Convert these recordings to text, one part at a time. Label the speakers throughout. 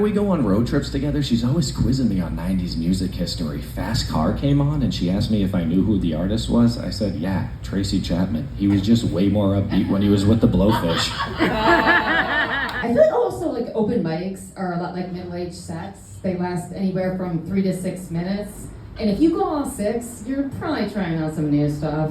Speaker 1: we go on road trips together, she's always quizzing me on 90s music history. Fast Car came on, and she asked me if I knew who the artist was. I said, yeah, Tracy Chapman. He was just way more upbeat when he was with the Blowfish.
Speaker 2: I feel like also like open mics are a lot like middle-aged sets. They last anywhere from 3 to 6 minutes. And if you go all 6, you're probably trying out some new stuff.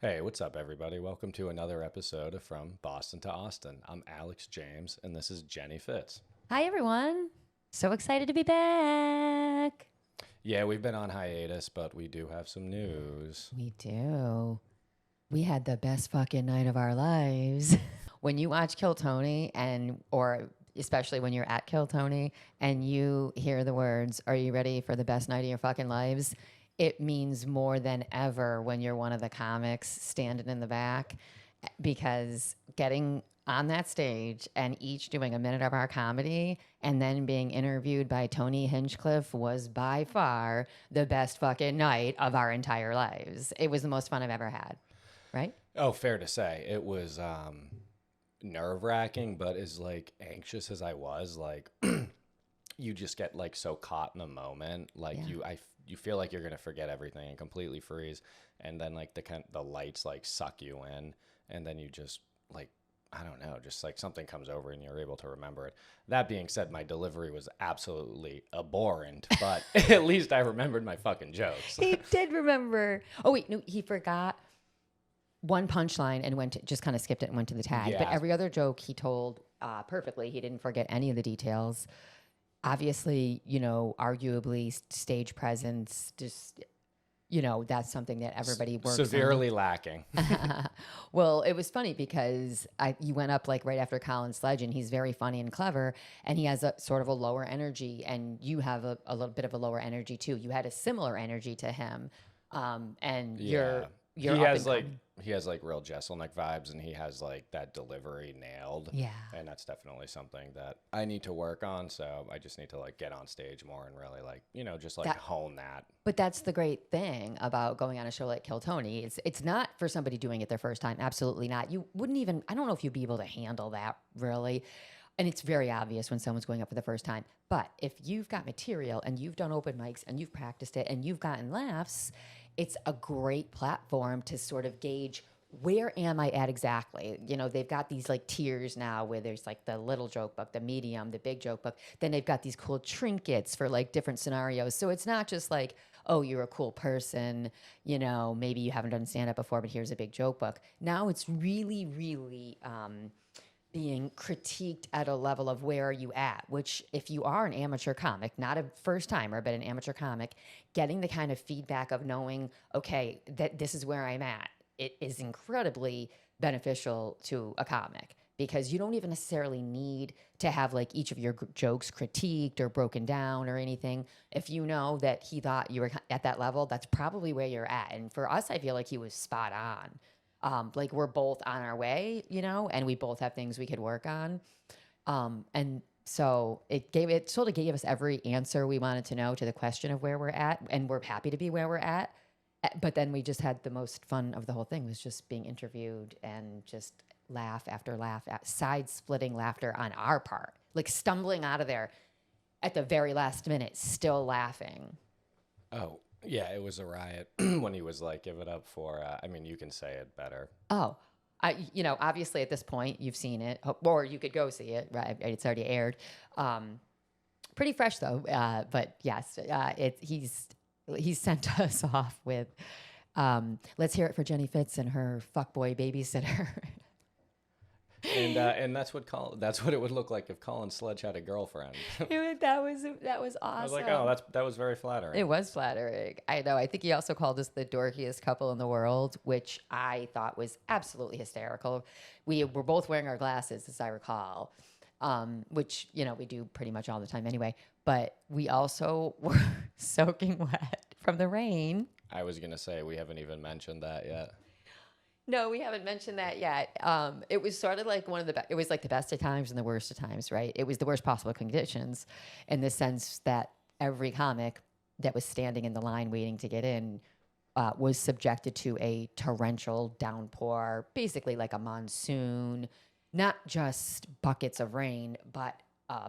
Speaker 3: Hey, what's up, everybody? Welcome to another episode of From Boston to Austin. I'm Alex James, and this is Jenni Fitz.
Speaker 4: Hi, everyone. So excited to be back.
Speaker 3: Yeah, we've been on hiatus, but we do have some news.
Speaker 4: We do. We had the best fucking night of our lives. When you watch Kill Tony, or especially when you're at Kill Tony, and you hear the words, "Are you ready for the best night of your fucking lives?" It means more than ever when you're one of the comics standing in the back, because getting on that stage and each doing a minute of our comedy and then being interviewed by Tony Hinchcliffe was by far the best fucking night of our entire lives. It was the most fun I've ever had, right?
Speaker 3: Oh, fair to say. It was nerve-wracking, but as like anxious as I was, like you just get like so caught in the moment, like you feel like you're gonna forget everything and completely freeze, and then like the lights like suck you in, and then you just like, I don't know, just like something comes over and you're able to remember it. That being said, my delivery was absolutely abhorrent, but at least I remembered my fucking jokes.
Speaker 4: He did remember. Oh wait, no, he forgot one punchline and just kind of skipped it and went to the tag.
Speaker 3: Yeah.
Speaker 4: But every other joke he told perfectly. He didn't forget any of the details. Obviously, arguably stage presence, just, that's something that everybody works
Speaker 3: severely lacking.
Speaker 4: Well, it was funny because you went up like right after Colin Sledge, and he's very funny and clever, and he has a sort of a lower energy, and you have a little bit of a lower energy too. You had a similar energy to him, and
Speaker 3: Yeah.
Speaker 4: you're
Speaker 3: He has like real Jesselnick vibes, and he has like that delivery nailed.
Speaker 4: Yeah.
Speaker 3: And that's definitely something that I need to work on. So I just need to like get on stage more and really like, just like hone that.
Speaker 4: But that's the great thing about going on a show like Kill Tony. It's not for somebody doing it their first time. Absolutely not. You wouldn't even, I don't know if you'd be able to handle that really. And it's very obvious when someone's going up for the first time. But if you've got material and you've done open mics and you've practiced it and you've gotten laughs, it's a great platform to sort of gauge, where am I at exactly? They've got these like tiers now where there's like the little joke book, the medium, the big joke book. Then they've got these cool trinkets for like different scenarios. So it's not just like, oh, you're a cool person, maybe you haven't done stand-up before, but here's a big joke book. Now it's really, really being critiqued at a level of where are you at, which if you are an amateur comic, not a first timer, but an amateur comic, getting the kind of feedback of knowing, okay, that this is where I'm at, it is incredibly beneficial to a comic, because you don't even necessarily need to have like each of your jokes critiqued or broken down or anything. If you know that he thought you were at that level, that's probably where you're at. And for us, I feel like he was spot on. Like we're both on our way, and we both have things we could work on. And so it sort of gave us every answer we wanted to know to the question of where we're at, and we're happy to be where we're at. But then we just had the most fun of the whole thing, was just being interviewed and just laugh after laugh, side-splitting laughter on our part, like stumbling out of there at the very last minute, still laughing.
Speaker 3: Oh, yeah, it was a riot when he was like, give it up for, you can say it better.
Speaker 4: Oh, obviously at this point you've seen it, or you could go see it, right? It's already aired. Pretty fresh though, but yes, he's sent us off with, let's hear it for Jenni Fitz and her fuckboy babysitter.
Speaker 3: And that's what it would look like if Colin Sledge had a girlfriend.
Speaker 4: That was awesome.
Speaker 3: I was like, oh, that was very flattering.
Speaker 4: It was flattering. I know. I think he also called us the dorkiest couple in the world, which I thought was absolutely hysterical. We were both wearing our glasses, as I recall, which, we do pretty much all the time anyway. But we also were soaking wet from the rain.
Speaker 3: I was going to say, we haven't even mentioned that yet.
Speaker 4: No, we haven't mentioned that yet. It was sort of like it was like the best of times and the worst of times, right? It was the worst possible conditions in the sense that every comic that was standing in the line waiting to get in was subjected to a torrential downpour, basically like a monsoon, not just buckets of rain, but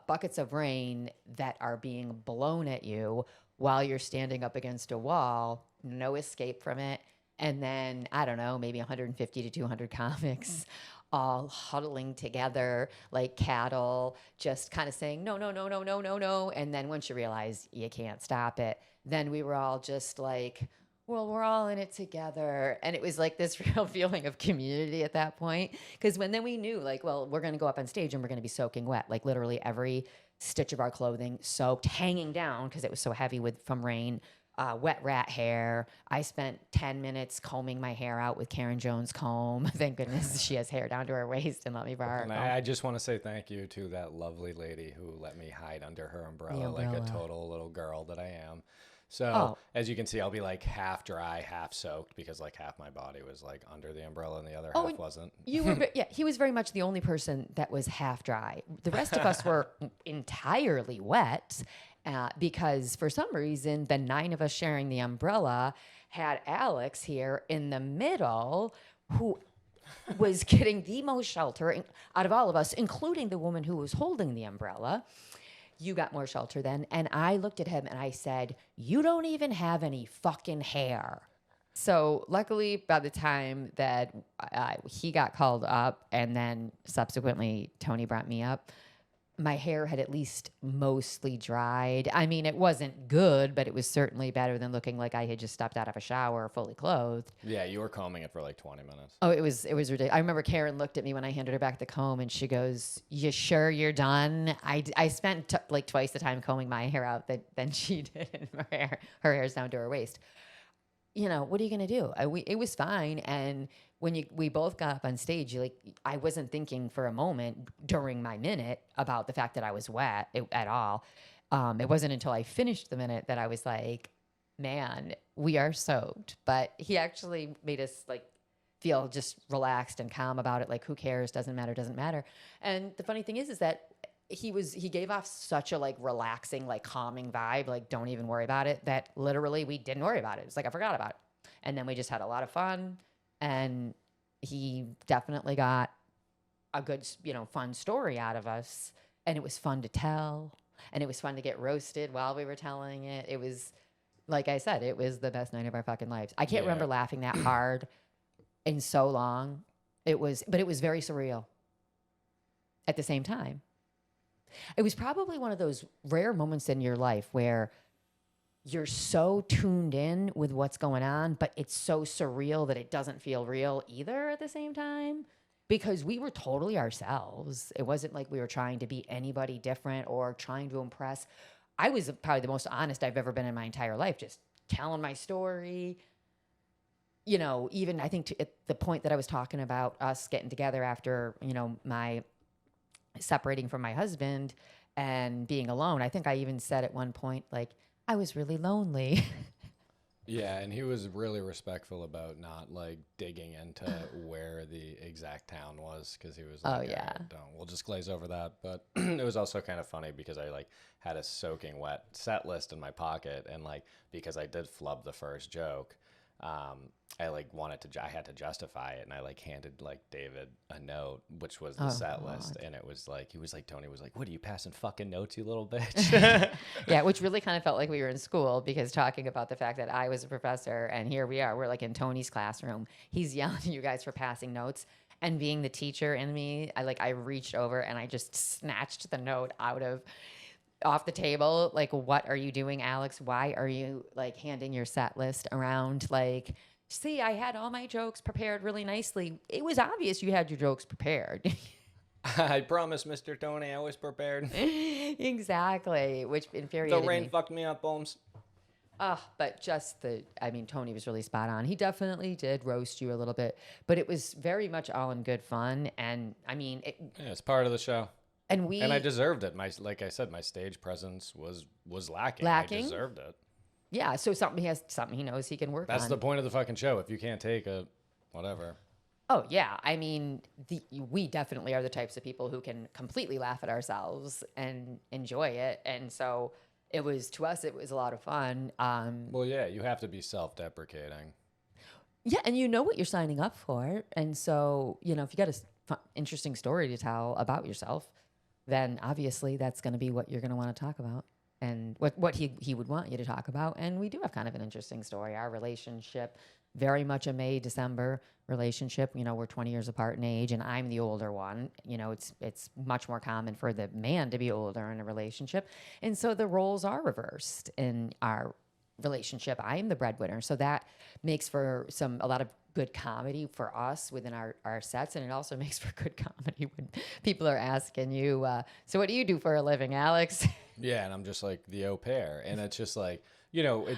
Speaker 4: buckets of rain that are being blown at you while you're standing up against a wall, no escape from it. And then, I don't know, maybe 150 to 200 comics all huddling together like cattle, just kind of saying, no, no, no, no, no, no, no. And then once you realize you can't stop it, then we were all just like, well, we're all in it together. And it was like this real feeling of community at that point. Because then we knew, like, well, we're going to go up on stage and we're going to be soaking wet. Like literally every stitch of our clothing soaked, hanging down because it was so heavy from rain. Wet rat hair. I spent 10 minutes combing my hair out with Karen Jones' comb. Thank goodness she has hair down to her waist and let me borrow her
Speaker 3: And
Speaker 4: comb.
Speaker 3: I just want to say thank you to that lovely lady who let me hide under her umbrella like a total little girl that I am. So as you can see, I'll be like half dry, half soaked because like half my body was like under the umbrella and the other half wasn't.
Speaker 4: You were, yeah, he was very much the only person that was half dry. The rest of us were entirely wet. Because for some reason, the 9 of us sharing the umbrella had Alex here in the middle who was getting the most shelter out of all of us, including the woman who was holding the umbrella. You got more shelter then. And I looked at him and I said, you don't even have any fucking hair. So luckily, by the time that he got called up and then subsequently Tony brought me up, my hair had at least mostly dried. I mean, it wasn't good, but it was certainly better than looking like I had just stepped out of a shower fully clothed.
Speaker 3: Yeah, you were combing it for like 20 minutes.
Speaker 4: Oh, it was ridiculous. I remember Karen looked at me when I handed her back the comb and she goes, you sure you're done? I spent like twice the time combing my hair out than she did. And her hair's down to her waist. You know, what are you going to do? It was fine. And when we both got up on stage, I wasn't thinking for a moment during my minute about the fact that I was wet at all. It wasn't until I finished the minute that I was like, man, we are soaked. But he actually made us like feel just relaxed and calm about it. Like, who cares? Doesn't matter. And the funny thing is that he gave off such a like relaxing, like calming vibe, like don't even worry about it, that literally we didn't worry about it. It's like I forgot about it. And then we just had a lot of fun, and he definitely got a good, fun story out of us, and it was fun to tell, and it was fun to get roasted while we were telling it. It was, like I said, it was the best night of our fucking lives. I can't remember laughing that hard in so long. But it was very surreal at the same time. It was probably one of those rare moments in your life where you're so tuned in with what's going on, but it's so surreal that it doesn't feel real either at the same time, because we were totally ourselves. It wasn't like we were trying to be anybody different or trying to impress. I was probably the most honest I've ever been in my entire life, just telling my story. Even I think at the point that I was talking about us getting together after, my separating from my husband and being alone. I think I even said at one point, like, I was really lonely.
Speaker 3: Yeah, and he was really respectful about not like digging into where the exact town was, because he was like,
Speaker 4: oh yeah,
Speaker 3: we'll just glaze over that. But it was also kind of funny because I like had a soaking wet set list in my pocket, and like because I did flub the first joke, I like I had to justify it, and I like handed like David a note, which was the set list, and it was like, Tony was like, what are you passing fucking notes, you little bitch?
Speaker 4: Yeah, which really kind of felt like we were in school, because talking about the fact that I was a professor and here we are, we're like in Tony's classroom. He's yelling at you guys for passing notes, and being the teacher in me, I reached over and I just snatched the note off the table. Like, what are you doing, Alex? Why are you like handing your set list around? Like, see, I had all my jokes prepared really nicely. It was obvious you had your jokes prepared.
Speaker 3: I promise, Mr. Tony, I was prepared.
Speaker 4: Exactly, which infuriated me.
Speaker 3: The rain fucked me up, Holmes.
Speaker 4: But Tony was really spot on. He definitely did roast you a little bit, but it was very much all in good fun. And I mean,
Speaker 3: it's part of the show.
Speaker 4: And
Speaker 3: I deserved it. Like I said, my stage presence was lacking. I deserved it.
Speaker 4: Yeah, so something he knows he can work on.
Speaker 3: That's the point of the fucking show. If you can't take it, whatever.
Speaker 4: Oh yeah, I mean, we definitely are the types of people who can completely laugh at ourselves and enjoy it, and so it was, to us, it was a lot of fun.
Speaker 3: Well, yeah, you have to be self-deprecating.
Speaker 4: Yeah, and you know what you're signing up for. And so, if you got a interesting story to tell about yourself, then obviously that's going to be what you're going to want to talk about and what he would want you to talk about. And we do have kind of an interesting story. Our relationship, very much a May-December relationship. We're 20 years apart in age, and I'm the older one. It's much more common for the man to be older in a relationship. And so the roles are reversed in our relationship. I am the breadwinner. So that makes for a lot of good comedy for us within our sets. And it also makes for good comedy when people are asking you, so what do you do for a living, Alex?
Speaker 3: Yeah, and I'm just like the au pair. And it's just like,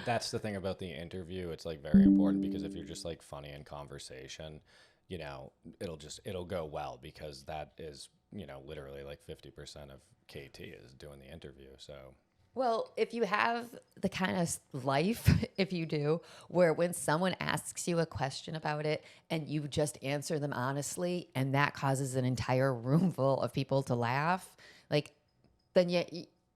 Speaker 3: that's the thing about the interview. It's like very important because if you're just like funny in conversation, it'll go well because that is, literally like 50% of KT is doing the interview. So
Speaker 4: Well, if you have the kind of life, if you do, where when someone asks you a question about it and you just answer them honestly, and that causes an entire room full of people to laugh, then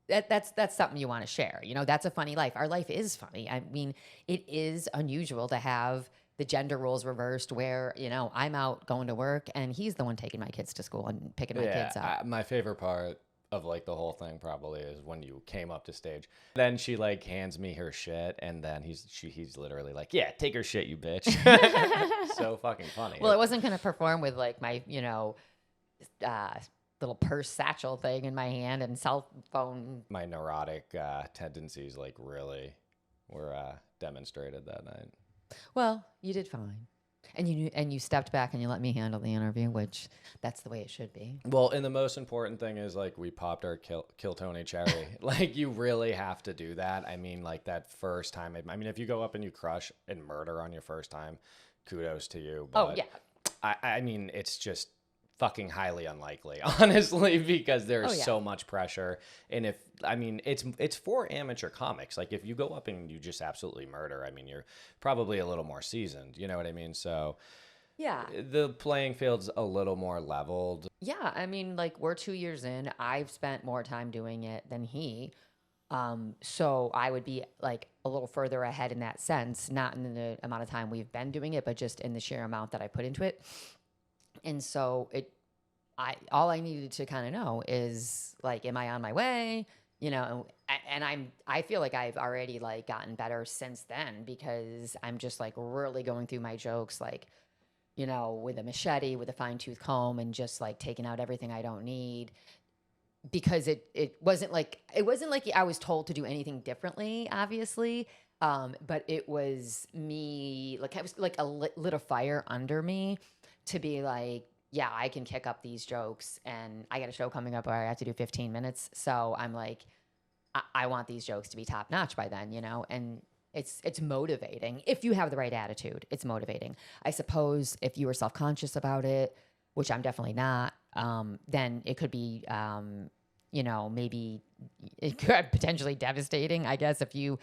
Speaker 4: that's something you want to share. That's a funny life. Our life is funny. I mean, it is unusual to have the gender roles reversed where, I'm out going to work and he's the one taking my kids to school and picking my kids up.
Speaker 3: My favorite part of like the whole thing probably is when you came up to stage. Then she like hands me her shit, and then he's literally like, "Yeah, take her shit, you bitch." So fucking funny.
Speaker 4: Well, I wasn't gonna perform with like my little purse satchel thing in my hand and cell phone.
Speaker 3: My neurotic tendencies like really were demonstrated that night.
Speaker 4: Well, you did fine. And you stepped back and you let me handle the interview, which that's the way it should be.
Speaker 3: Well, and the most important thing is like we popped our kill Tony cherry. Like you really have to do that. I mean, like that first time. I mean, if you go up and you crush and murder on your first time, kudos to you. But I mean, it's just fucking highly unlikely, honestly, because there's so much pressure. And it's for amateur comics. Like if you go up and you just absolutely murder, I mean, you're probably a little more seasoned. You know what I mean? So
Speaker 4: yeah,
Speaker 3: the playing field's a little more leveled.
Speaker 4: Yeah, I mean, like we're 2 years in. I've spent more time doing it than he. So I would be like a little further ahead in that sense, not in the amount of time we've been doing it, but just in the sheer amount that I put into it. And so all I needed to kind of know is like, am I on my way? And I feel like I've already like gotten better since then because I'm just like really going through my jokes, like, with a machete, with a fine tooth comb, and just like taking out everything I don't need. Because it wasn't like I was told to do anything differently, obviously. But it was me, like I was like lit a fire under me to be like, yeah, I can kick up these jokes, and I got a show coming up where I have to do 15 minutes. So I'm like, I want these jokes to be top notch by then, and it's motivating. If you have the right attitude, it's motivating. I suppose if you were self-conscious about it, which I'm definitely not, then it could be, maybe it could potentially devastating, I guess, if you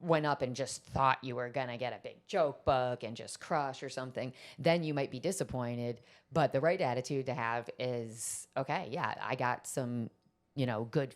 Speaker 4: went up and just thought you were going to get a big joke book and just crush or something, then you might be disappointed. But the right attitude to have is, okay, yeah, I got some, good,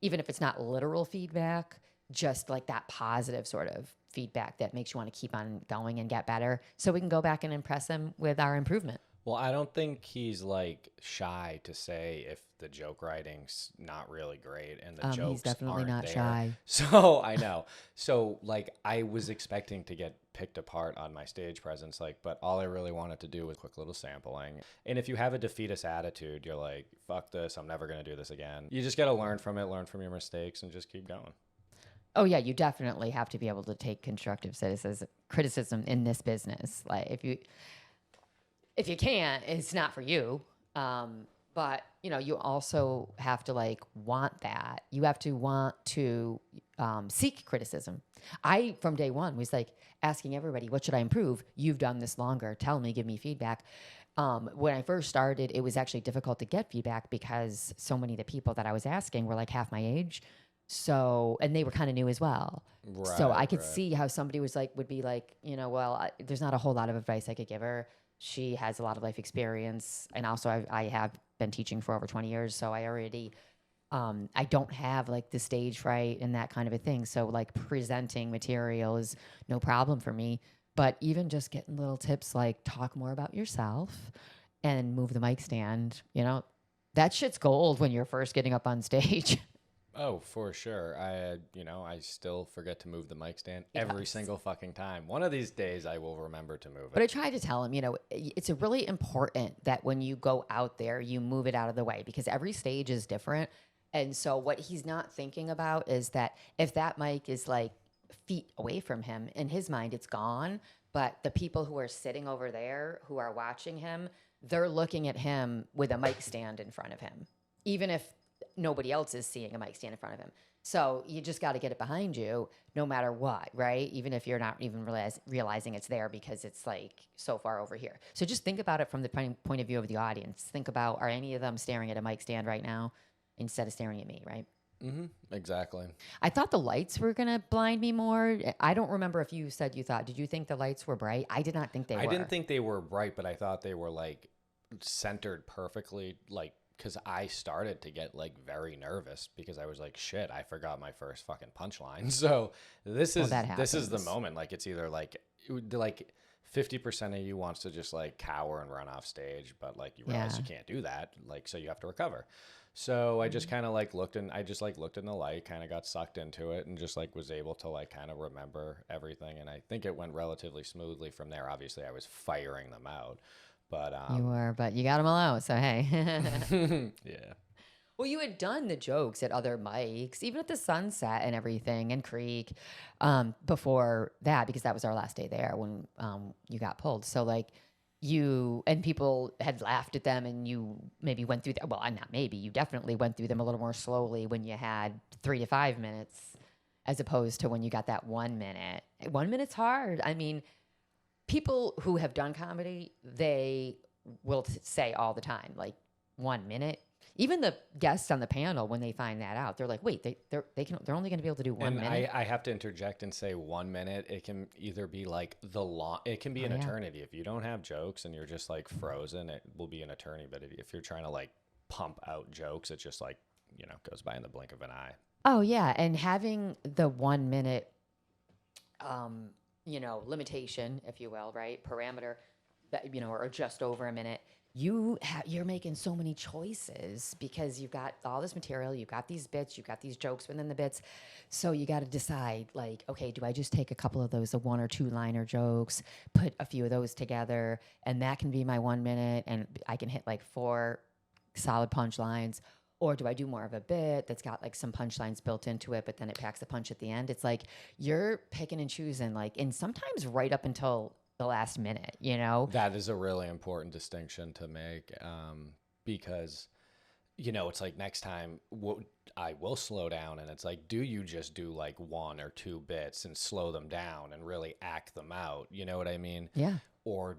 Speaker 4: even if it's not literal feedback, just like that positive sort of feedback that makes you want to keep on going and get better so we can go back and impress him with our improvement.
Speaker 3: Well, I don't think he's like shy to say if the joke writing's not really great and the jokes
Speaker 4: he's definitely
Speaker 3: aren't
Speaker 4: not
Speaker 3: there.
Speaker 4: Shy.
Speaker 3: So I know. So like I was expecting to get picked apart on my stage presence, but all I really wanted to do was quick little sampling. And if you have a defeatist attitude, you're like, fuck this, I'm never gonna do this again. You just gotta learn from it, learn from your mistakes, and just keep going.
Speaker 4: Oh yeah, you definitely have to be able to take constructive criticism in this business. Like if you can't, it's not for you. But you also have to like want that. You have to want to seek criticism. I, from day one, was like asking everybody, what should I improve? You've done this longer. Tell me, give me feedback. When I first started, it was actually difficult to get feedback because so many of the people that I was asking were like half my age. So, and they were kind of new as well.
Speaker 3: Right,
Speaker 4: so I could see how somebody would be like, there's not a whole lot of advice I could give her. She has a lot of life experience. And also I have been teaching for over 20 years. So I already I don't have like the stage fright and that kind of a thing. So like presenting material is no problem for me. But even just getting little tips like talk more about yourself and move the mic stand, that shit's gold when you're first getting up on stage.
Speaker 3: Oh, for sure. I still forget to move the mic stand every
Speaker 4: Yes.
Speaker 3: single fucking time. One of these days I will remember to move
Speaker 4: But I
Speaker 3: it.
Speaker 4: tried to tell him, it's a really important that when you go out there, you move it out of the way because every stage is different. And so what he's not thinking about is that if that mic is like feet away from him, in his mind, it's gone. But the people who are sitting over there who are watching him, they're looking at him with a mic stand in front of him, even if nobody else is seeing a mic stand in front of him. So you just got to get it behind you no matter what, right? Even if you're not even realizing it's there because it's like so far over here. So just think about it from the point of view of the audience. Think about, are any of them staring at a mic stand right now instead of staring at me, right?
Speaker 3: Exactly.
Speaker 4: I thought the lights were going to blind me more. I don't remember if you said you thought. Did you think the lights were bright? I did not think they were.
Speaker 3: I didn't think they were bright, but I thought they were like centered perfectly, like because I started to get like very nervous because I was like, shit, I forgot my first fucking punchline. So this is
Speaker 4: that
Speaker 3: this is the
Speaker 4: happens.
Speaker 3: moment. Like it's either like 50% of you wants to just like cower and run off stage, but like you realize
Speaker 4: Yeah.
Speaker 3: you can't do that. Like so you have to recover. So I just kind of like looked and I just like looked in the light, kind of got sucked into it and just like was able to like kind of remember everything. And I think it went relatively smoothly from there. Obviously I was firing them out, but
Speaker 4: You were, but you got them all out. So, hey.
Speaker 3: yeah.
Speaker 4: Well, you had done the jokes at other mics, even at the Sunset and everything, and Creek, before that, because that was our last day there when you got pulled. So, like, you and people had laughed at them, and you maybe went through that. Well, not maybe, you definitely went through them a little more slowly when you had 3 to 5 minutes, as opposed to when you got that 1 minute. 1 minute's hard. I mean, people who have done comedy, they will say all the time, like 1 minute. Even the guests on the panel, when they find that out, they're like, "Wait, they're only going to be able to do 1
Speaker 3: And
Speaker 4: minute."
Speaker 3: I have to interject and say 1 minute. It can either be like it can be an
Speaker 4: yeah.
Speaker 3: eternity. If you don't have jokes and you're just like frozen, it will be an eternity. But if you're trying to like pump out jokes, it just like, goes by in the blink of an eye.
Speaker 4: Oh yeah, and having the 1 minute, limitation, if you will, right, parameter, that or just over a minute. You're making so many choices because you've got all this material, you've got these bits, you've got these jokes within the bits. So you got to decide, like, okay, do I just take a couple of those, the 1 or 2 liner jokes, put a few of those together, and that can be my 1 minute, and I can hit like 4 solid punchlines. Or do I do more of a bit that's got like some punchlines built into it, but then it packs a punch at the end? It's like you're picking and choosing, like, and sometimes right up until the last minute,
Speaker 3: That is a really important distinction to make because, it's like next time I will slow down and it's like, do you just do like 1 or 2 bits and slow them down and really act them out? You know what I mean?
Speaker 4: Yeah.
Speaker 3: Or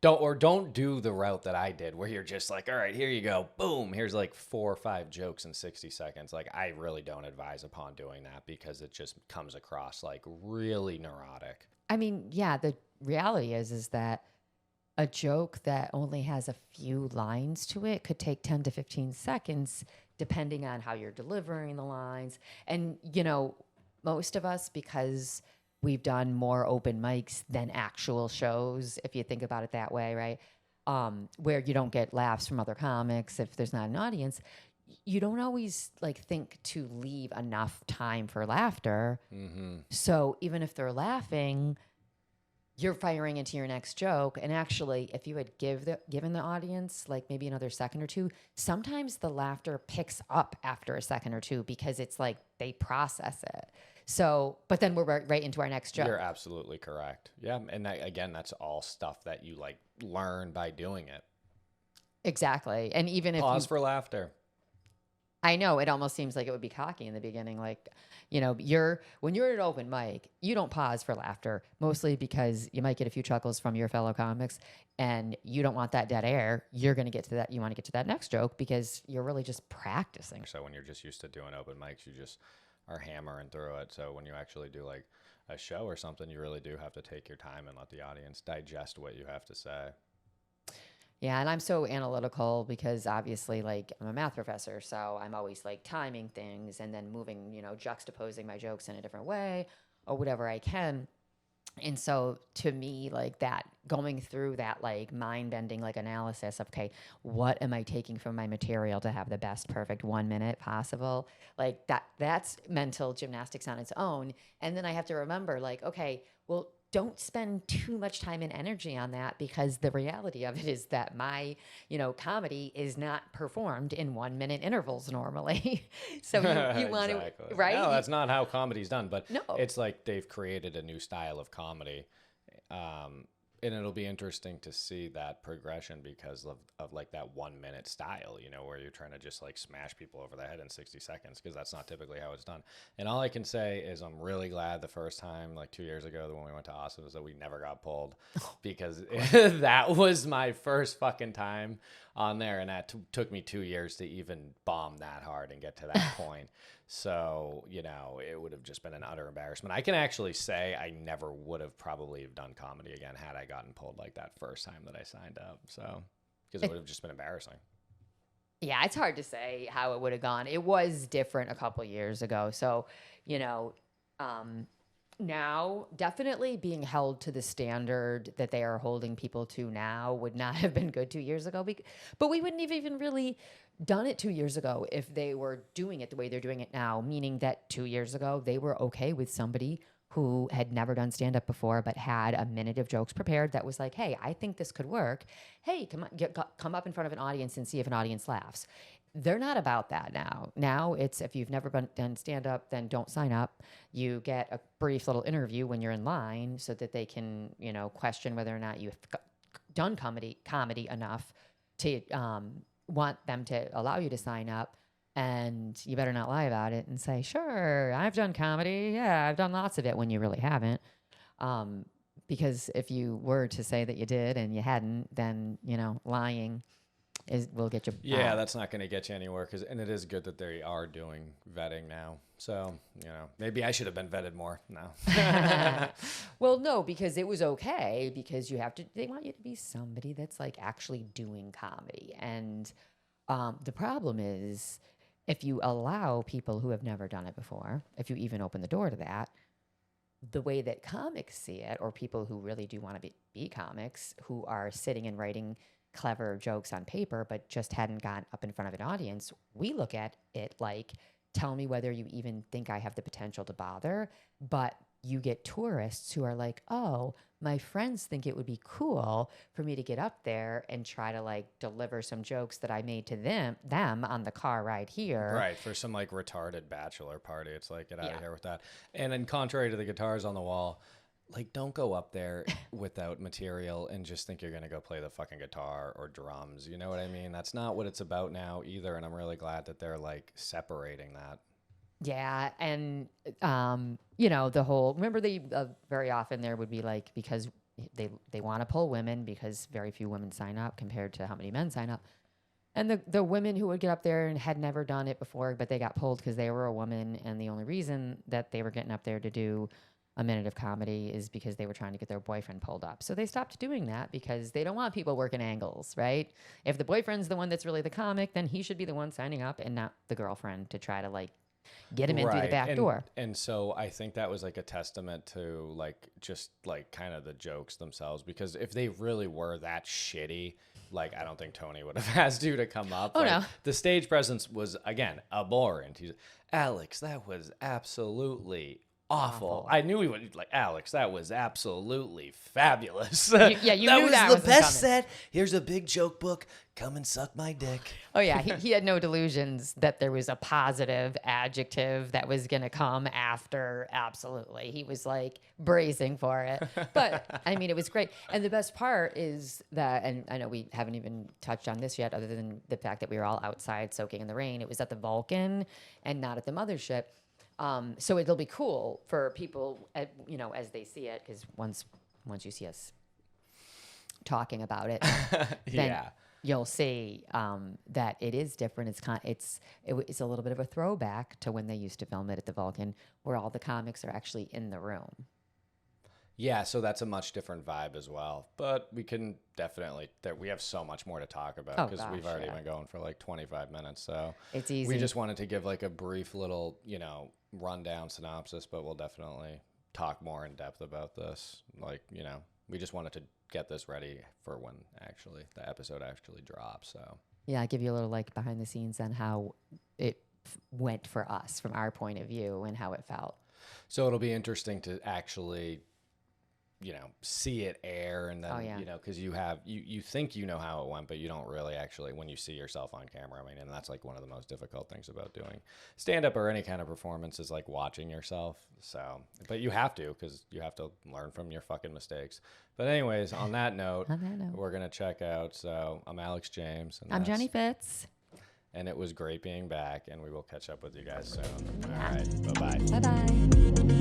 Speaker 3: don't do the route that I did where you're just like, all right, here you go. Boom. Here's like 4 or 5 jokes in 60 seconds. Like I really don't advise upon doing that because it just comes across like really neurotic.
Speaker 4: I mean, yeah, the reality is that a joke that only has a few lines to it could take 10 to 15 seconds, depending on how you're delivering the lines. And, most of us, because we've done more open mics than actual shows, if you think about it that way, right? Where you don't get laughs from other comics if there's not an audience, you don't always like think to leave enough time for laughter. So even if they're laughing, you're firing into your next joke. And actually, if you had given the audience like maybe another second or two, sometimes the laughter picks up after a second or two because it's like they process it. So, but then we're right into our next joke.
Speaker 3: You're absolutely correct. Yeah. And again, that's all stuff that you like learn by doing it.
Speaker 4: Exactly. And even if
Speaker 3: Pause for laughter.
Speaker 4: I know it almost seems like it would be cocky in the beginning. Like, when you're at an open mic, you don't pause for laughter, mostly because you might get a few chuckles from your fellow comics and you don't want that dead air. You're going to get to that. You want to get to that next joke because you're really just practicing.
Speaker 3: So when you're just used to doing open mics, you just are hammering through it. So when you actually do like a show or something, you really do have to take your time and let the audience digest what you have to say.
Speaker 4: Yeah, and I'm so analytical because obviously, like, I'm a math professor, so I'm always like timing things and then moving, juxtaposing my jokes in a different way or whatever I can. And so to me, like that going through that like mind bending like analysis of, okay, what am I taking from my material to have the best perfect 1 minute possible? Like that's mental gymnastics on its own. And then I have to remember like, okay, well, don't spend too much time and energy on that because the reality of it is that my, comedy is not performed in 1 minute intervals normally. So you want
Speaker 3: Exactly.
Speaker 4: to, right?
Speaker 3: No, that's not how comedy's done, but
Speaker 4: No.
Speaker 3: it's like they've created a new style of comedy. And it'll be interesting to see that progression because of like that 1 minute style, where you're trying to just like smash people over the head in 60 seconds because that's not typically how it's done. And all I can say is I'm really glad the first time, like 2 years ago, when we went to Austin, was that we never got pulled because that was my first fucking time on there. And that took me 2 years to even bomb that hard and get to that point. So, it would have just been an utter embarrassment. I can actually say I never would have probably done comedy again had I gotten pulled like that first time that I signed up. So, because it would have just been embarrassing.
Speaker 4: Yeah, it's hard to say how it would have gone. It was different a couple years ago. So, now definitely being held to the standard that they are holding people to now would not have been good 2 years ago. But we wouldn't have even really done it 2 years ago if they were doing it the way they're doing it now, meaning that 2 years ago they were okay with somebody who had never done stand-up before but had a minute of jokes prepared that was like, hey, I think this could work. Hey, come up in front of an audience and see if an audience laughs. They're not about that now. Now it's if you've never done stand-up, then don't sign up. You get a brief little interview when you're in line so that they can, question whether or not you've done comedy enough to want them to allow you to sign up. And you better not lie about it and say, sure, I've done comedy. Yeah, I've done lots of it when you really haven't. Because if you were to say that you did and you hadn't, then, lying will get you.
Speaker 3: Yeah, that's not going to get you anywhere. And it is good that they are doing vetting now. So, maybe I should have been vetted more. No.
Speaker 4: Well, no, because it was okay because they want you to be somebody that's like actually doing comedy. And the problem is if you allow people who have never done it before, if you even open the door to that, the way that comics see it, or people who really do want to be comics, who are sitting and writing clever jokes on paper, but just hadn't gotten up in front of an audience, we look at it like, tell me whether you even think I have the potential to bother. But you get tourists who are like, oh, my friends think it would be cool for me to get up there and try to like deliver some jokes that I made to them on the car ride here.
Speaker 3: Right, for some like retarded bachelor party. It's like, get out of here with that. And then contrary to the guitars on the wall, like, don't go up there without material and just think you're going to go play the fucking guitar or drums. You know what I mean? That's not what it's about now either. And I'm really glad that they're like separating that.
Speaker 4: Yeah. And, remember very often there would be like, because they want to pull women because very few women sign up compared to how many men sign up. And the women who would get up there and had never done it before, but they got pulled because they were a woman. And the only reason that they were getting up there to do a minute of comedy is because they were trying to get their boyfriend pulled up. So they stopped doing that because they don't want people working angles, right? If the boyfriend's the one that's really the comic, then he should be the one signing up and not the girlfriend to try to like get him in through the back door.
Speaker 3: And so I think that was like a testament to like just like kind of the jokes themselves, because if they really were that shitty, like I don't think Tony would have asked you to come up.
Speaker 4: Oh,
Speaker 3: like,
Speaker 4: no.
Speaker 3: The stage presence was again abhorrent. He's Alex, that was absolutely awful. I knew he would like Alex. That was absolutely fabulous.
Speaker 4: You
Speaker 3: that
Speaker 4: knew
Speaker 3: was
Speaker 4: that
Speaker 3: the
Speaker 4: wasn't
Speaker 3: best
Speaker 4: coming.
Speaker 3: set. Here's a big joke book. Come and suck my dick.
Speaker 4: Oh yeah, he had no delusions that there was a positive adjective that was going to come after. Absolutely, he was like bracing for it. But I mean, it was great. And the best part is that, and I know we haven't even touched on this yet, other than the fact that we were all outside soaking in the rain. It was at the Vulcan and not at the mothership. So it'll be cool for people, as they see it, because once you see us talking about it, then you'll see that it is different. It's a little bit of a throwback to when they used to film it at the Vulcan, where all the comics are actually in the room.
Speaker 3: Yeah, so that's a much different vibe as well. But we can definitely, we have so much more to talk about
Speaker 4: Oh,
Speaker 3: because we've
Speaker 4: gosh,
Speaker 3: already
Speaker 4: yeah.
Speaker 3: been going for like 25 minutes. So
Speaker 4: It's easy.
Speaker 3: we just wanted to give like a brief little, rundown synopsis, but we'll definitely talk more in depth about this. Like, we just wanted to get this ready for when actually the episode actually drops. So
Speaker 4: Yeah, give you a little like behind the scenes on how it went for us from our point of view and how it felt.
Speaker 3: So it'll be interesting to actually, see it air, and then,
Speaker 4: Oh, yeah.
Speaker 3: because you think you know how it went, but you don't really actually when you see yourself on camera. I mean, and that's like one of the most difficult things about doing stand-up or any kind of performance is like watching yourself. So, but you have to, because you have to learn from your fucking mistakes. But anyways, on that note, we're going to check out. So I'm Alex James. And
Speaker 4: I'm Jenni Fitz.
Speaker 3: And it was great being back, and we will catch up with you guys soon. All right. Bye-bye.
Speaker 4: Bye-bye.